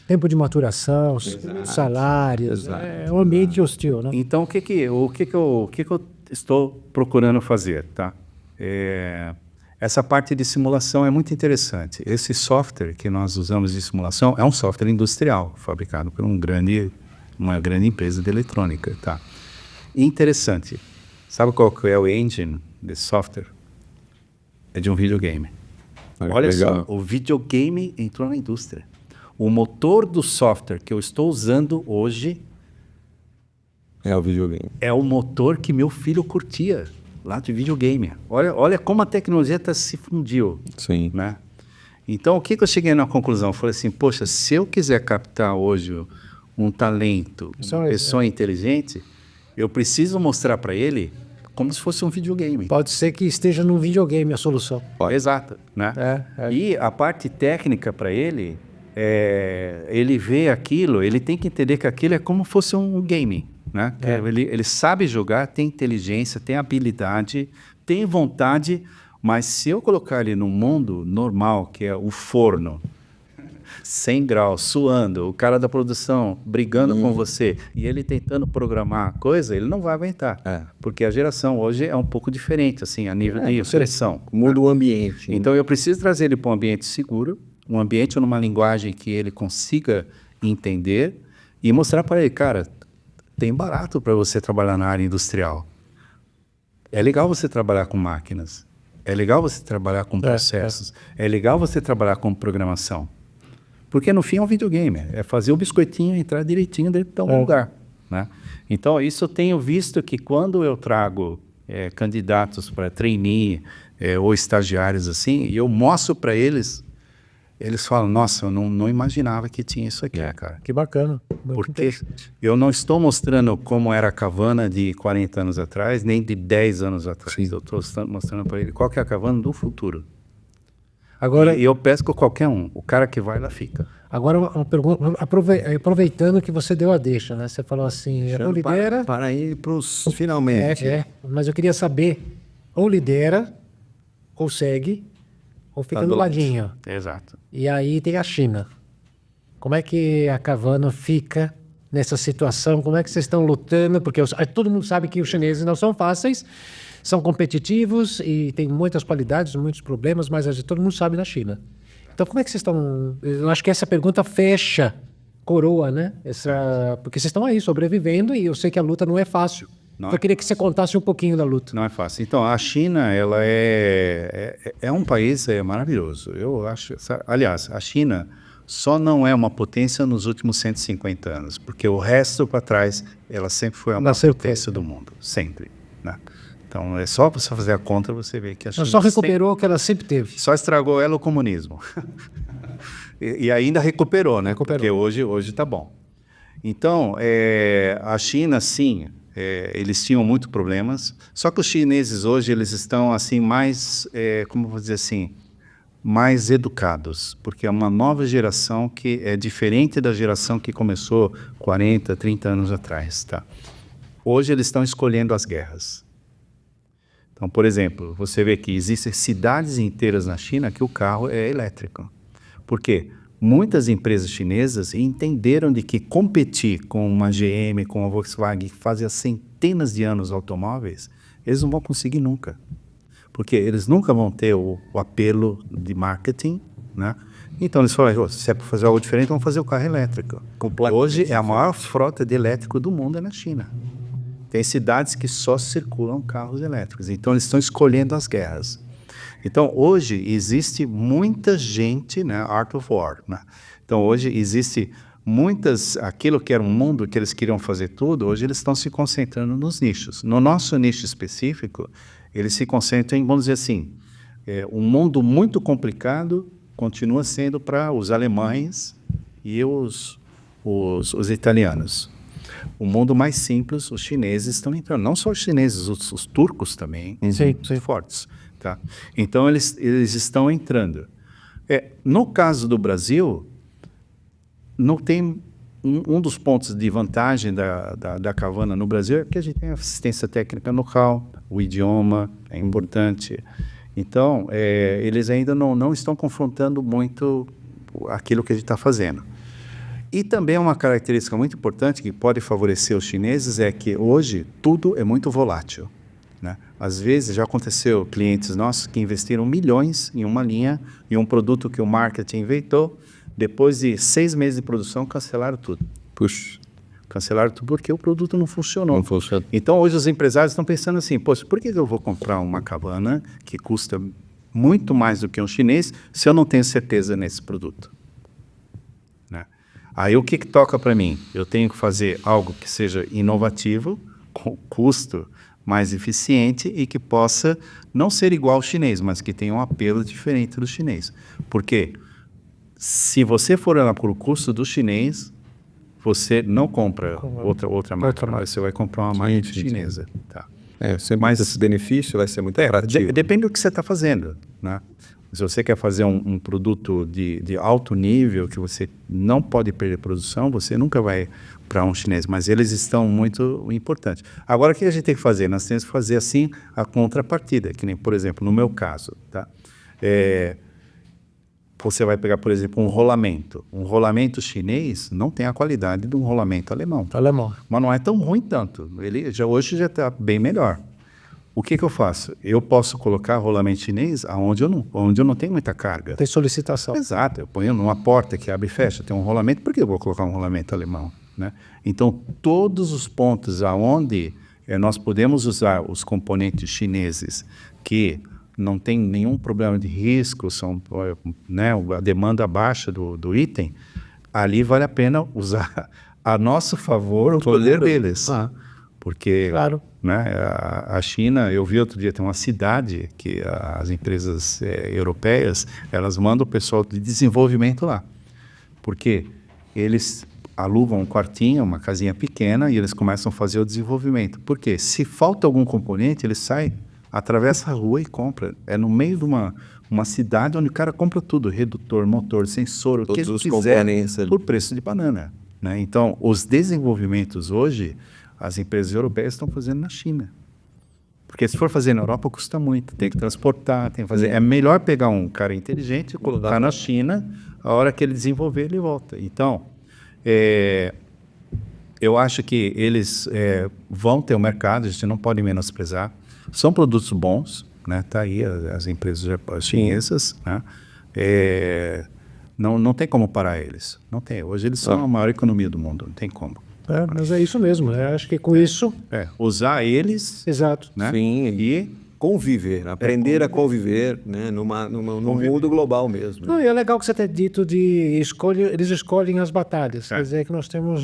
Tempo de maturação, salários. É um ambiente hostil, né? Então, o que eu estou procurando fazer, tá? Essa parte de simulação é muito interessante. Esse software que nós usamos de simulação é um software industrial, fabricado por uma grande empresa de eletrônica, tá? Interessante. Sabe qual que é o engine desse software? É de um videogame. Olha só, o videogame entrou na indústria. O motor do software que eu estou usando hoje É o videogame. é o motor que meu filho curtia lá de videogame. Olha como a tecnologia se fundiu, Sim. né? Então, o que eu cheguei na conclusão? Eu falei assim, poxa, se eu quiser captar hoje um talento, uma pessoa inteligente, eu preciso mostrar para ele como se fosse um videogame. Pode ser que esteja num videogame a solução. Exato, né? E a parte técnica para ele, ele vê aquilo, ele tem que entender que aquilo é como se fosse um game, né? Ele sabe jogar, tem inteligência, tem habilidade, tem vontade, mas se eu colocar ele num mundo normal, que é o forno, 100 graus, suando, o cara da produção brigando com você e ele tentando programar a coisa, ele não vai aguentar. Porque a geração hoje é um pouco diferente, assim, a nível de pressão. Muda o ambiente. Então, eu preciso trazer ele para um ambiente seguro, um ambiente numa linguagem que ele consiga entender e mostrar para ele, cara, tem barato para você trabalhar na área industrial. É legal você trabalhar com máquinas. É legal você trabalhar com processos. É legal você trabalhar com programação. Porque no fim é um videogame, é fazer o biscoitinho entrar direitinho dentro de um lugar, né? Então, isso eu tenho visto que quando eu trago candidatos para trainee ou estagiários assim, e eu mostro para eles, eles falam, nossa, eu não imaginava que tinha isso aqui, cara. Que bacana. Porque eu não estou mostrando como era a Kavana de 40 anos atrás, nem de 10 anos atrás. Eu estou mostrando para ele qual que é a Kavana do futuro. Agora, E eu pesco qualquer um. O cara que vai, lá fica. agora uma pergunta, aproveitando que você deu a deixa, né? Você falou assim, ou lidera... Para ir para os finalmente. Mas eu queria saber, ou lidera, ou segue, ou fica do ladinho. Exato. E aí tem a China. Como é que a Kavana fica nessa situação? Como é que vocês estão lutando? Porque todo mundo sabe que os chineses não são fáceis, são competitivos e têm muitas qualidades, muitos problemas, mas todo mundo sabe na China. Então, como é que vocês estão... Eu acho que essa pergunta fecha, coroa, né? Porque vocês estão aí sobrevivendo e eu sei que a luta não é fácil. Então, eu queria que você contasse um pouquinho da luta. Não é fácil. Então, a China, ela é um país maravilhoso. Eu acho... Aliás, a China só não é uma potência nos últimos 150 anos, porque o resto para trás, ela sempre foi uma potência do mundo. Sempre, né? Então, é só você fazer a conta, você vê que a China... Ela só recuperou o que ela sempre teve. Só estragou ela o comunismo. e ainda recuperou, né? Porque hoje está bom. Então, a China, sim, eles tinham muitos problemas. Só que os chineses hoje, eles estão assim mais, como vou dizer assim, mais educados. Porque é uma nova geração que é diferente da geração que começou 40, 30 anos atrás, tá? Hoje eles estão escolhendo as guerras. Então, por exemplo, você vê que existem cidades inteiras na China que o carro é elétrico. Por quê? Muitas empresas chinesas entenderam de que competir com uma GM, com a Volkswagen, que fazia centenas de anos automóveis, eles não vão conseguir nunca. Porque eles nunca vão ter o apelo de marketing, né? Então, eles falaram, se é para fazer algo diferente, vamos fazer o carro elétrico. Hoje, é a maior frota de elétrico do mundo na China. Tem cidades que só circulam carros elétricos. Então, eles estão escolhendo as guerras. Então, hoje, existe muita gente, né? Art of War, né? Então, hoje, existe aquilo que era um mundo que eles queriam fazer tudo, hoje eles estão se concentrando nos nichos. No nosso nicho específico, eles se concentram em, vamos dizer assim, um mundo muito complicado continua sendo para os alemães e os italianos. O mundo mais simples, os chineses estão entrando. Não só os chineses, os turcos também são fortes. Tá? Então, eles estão entrando. No caso do Brasil, não tem um dos pontos de vantagem da Carvana no Brasil é que a gente tem assistência técnica local, o idioma é importante. Então, eles ainda não estão confrontando muito aquilo que a gente está fazendo. E também uma característica muito importante que pode favorecer os chineses é que hoje tudo é muito volátil, né? Às vezes já aconteceu clientes nossos que investiram milhões em uma linha, em um produto que o marketing inventou, depois de 6 meses de produção cancelaram tudo. Puxa, Cancelaram tudo porque o produto não funcionou. não funciona. Então hoje os empresários estão pensando assim, poxa, por que eu vou comprar uma Carvana que custa muito mais do que um chinês se eu não tenho certeza nesse produto? Né? Aí o que toca para mim? Eu tenho que fazer algo que seja inovativo, com custo mais eficiente e que possa não ser igual ao chinês, mas que tenha um apelo diferente do chinês. Porque se você for olhar para o custo do chinês, você não compra outra marca, você vai comprar uma marca chinesa. Tá. Mas esse benefício vai ser muito atrativo. Depende do que você está fazendo, né? Se você quer fazer um produto de alto nível, que você não pode perder produção, você nunca vai para um chinês, mas eles estão muito importantes. Agora, o que a gente tem que fazer? Nós temos que fazer, assim, a contrapartida, que nem, por exemplo, no meu caso, tá? Você vai pegar, por exemplo, um rolamento. Um rolamento chinês não tem a qualidade de um rolamento alemão. Mas não é tão ruim tanto. Ele hoje já está bem melhor. O que eu faço? Eu posso colocar rolamento chinês onde eu não tenho muita carga. Tem solicitação. Exato. Eu ponho numa porta que abre e fecha, tem um rolamento. Por que eu vou colocar um rolamento alemão? Né? Então, todos os pontos aonde nós podemos usar os componentes chineses que não tem nenhum problema de risco, são, né, a demanda baixa do item, ali vale a pena usar a nosso favor o poder deles. Porque, claro, né, a China, eu vi outro dia, tem uma cidade que as empresas europeias, elas mandam o pessoal de desenvolvimento lá. Porque eles alugam um quartinho, uma casinha pequena, e eles começam a fazer o desenvolvimento. Porque se falta algum componente, eles saem, atravessa a rua e compra. É no meio de uma cidade onde o cara compra tudo, redutor, motor, sensor, o que ele quiser, por preço de banana. Né? Então, os desenvolvimentos hoje, as empresas europeias estão fazendo na China. Porque se for fazer na Europa, custa muito. Tem que transportar, tem que fazer. É melhor pegar um cara inteligente e colocar na China, a hora que ele desenvolver, ele volta. Então, eu acho que eles vão ter um mercado, a gente não pode menosprezar. São produtos bons, né? Tá aí as empresas chinesas, né? Não tem como parar eles. Não tem. Hoje eles são a maior economia do mundo, não tem como. Mas é isso mesmo. Eu acho que com isso... usar eles... Exato. Né? Sim, e conviver, aprender a conviver, né, num mundo global mesmo. Não, e é legal que você tenha dito eles escolhem as batalhas. Quer dizer que nós temos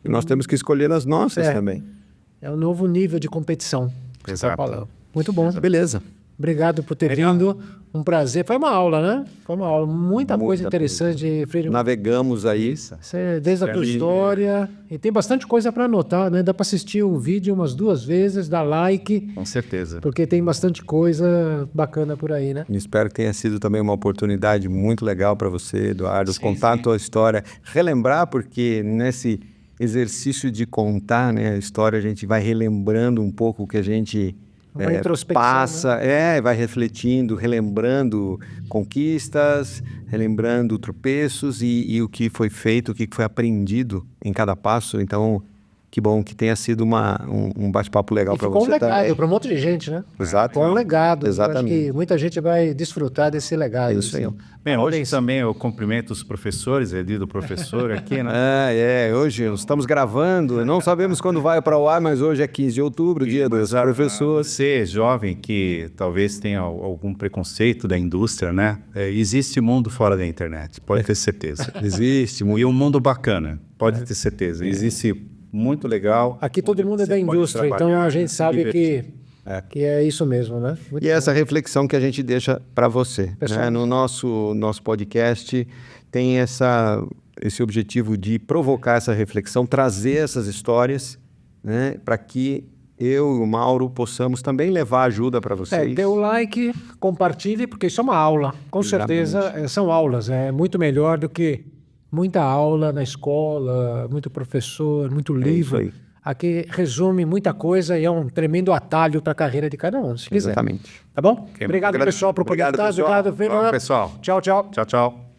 E nós temos que escolher as nossas também. É um novo nível de competição. Exato. Muito bom. Beleza. Obrigado por ter vindo. Um prazer. Foi uma aula, né? Foi uma aula. Muita coisa interessante, Freire. Navegamos aí. Desde a tua história. E tem bastante coisa para anotar, né? Dá para assistir o vídeo umas 2 vezes, dar like. Com certeza. Porque tem bastante coisa bacana por aí, né? E espero que tenha sido também uma oportunidade muito legal para você, Eduardo, contar a tua história. Relembrar, porque nesse exercício de contar, né, a história, a gente vai relembrando um pouco o que a gente... Uma introspecção, passa, né? Vai refletindo, relembrando conquistas, relembrando tropeços e o que foi feito, o que foi aprendido em cada passo. Então, que bom que tenha sido um bate-papo legal para você. Para um monte de gente, né? Exato. Foi um legado. Exatamente. Acho que muita gente vai desfrutar desse legado. Isso aí. Bem, hoje também eu cumprimento os professores, é dia do professor aqui, né? Hoje estamos gravando, não sabemos quando vai para o ar, mas hoje é 15 de outubro, dia dos professores. Você, jovem, que talvez tenha algum preconceito da indústria, né? Existe mundo fora da internet, pode ter certeza. Existe. E um mundo bacana, pode ter certeza. Existe muito legal. Aqui todo mundo é da indústria, então a gente sabe que é isso mesmo, né? Muito e essa reflexão que a gente deixa para você. Né? No nosso podcast tem esse objetivo de provocar essa reflexão, trazer essas histórias, né? Para que eu e o Mauro possamos também levar ajuda para vocês. Dê o like, compartilhe, porque isso é uma aula. Com certeza são aulas. É muito melhor do que muita aula na escola, muito professor, muito livro. aí. Aqui resume muita coisa e é um tremendo atalho para a carreira de cada um, se quiser. Exatamente. Tá bom? Obrigado, pessoal, por Obrigado, comentar. pessoal. Obrigado, Fernando. Pessoal. Tchau, tchau. Tchau, tchau.